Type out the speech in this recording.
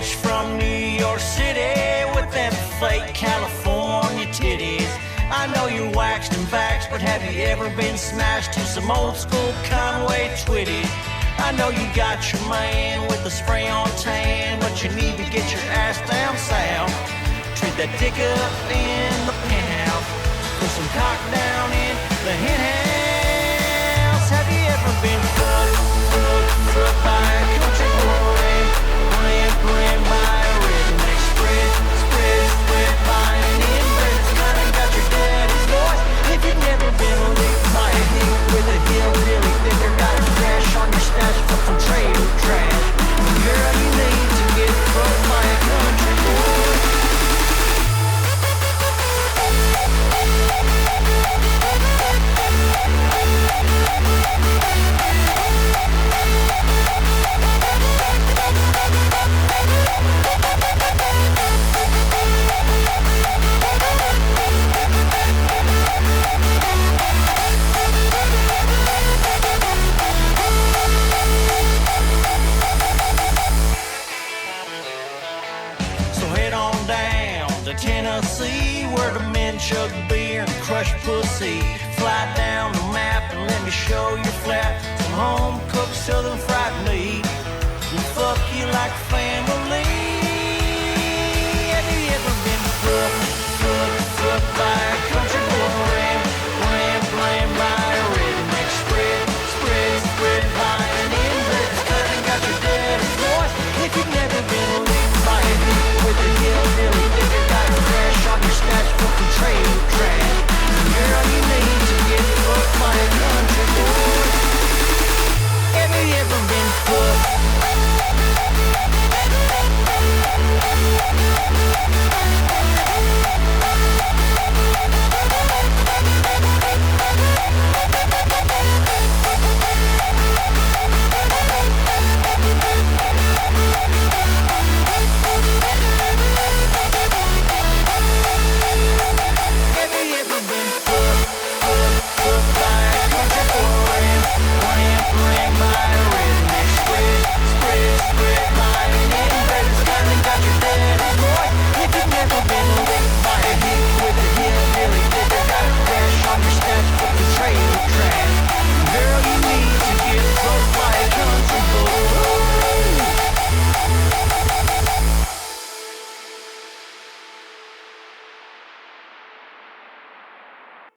bitch from New York City with them fake California titties. I know you're waxed and vaxxed, but have you ever been smashed to some old school Conway twitties? I know you got your man with the spray on tan, but you need to get your ass down south. Treat that dick up in the penthouse, put some cock down in the hen house. Have you ever been fucked by a country boy, playing by a redneck, spread by an inbred that's kinda got your daddy's voice? If you've never been licked by a hick with a hillbilly finger, got a crash on your stash from trailer trash, girl, you need to get fucked by a country boy. Tennessee, where the men chug beer and crush pussy. Fly down the map and let me show you flat some home-cooked southern fried meat. We'll fuck you like family. Have you ever been fucked by a country boy, playing by a redneck, spread by an inbred that's kinda got your daddy's voice? If you've never been licked by a hick with a hillbilly digger, got a crash on your snatch fucking trailer trash, girl, you need to get fucked by a country boy. Have you ever been fucked? Spread by an inbred that's kinda got your daddy's voice. If you've never been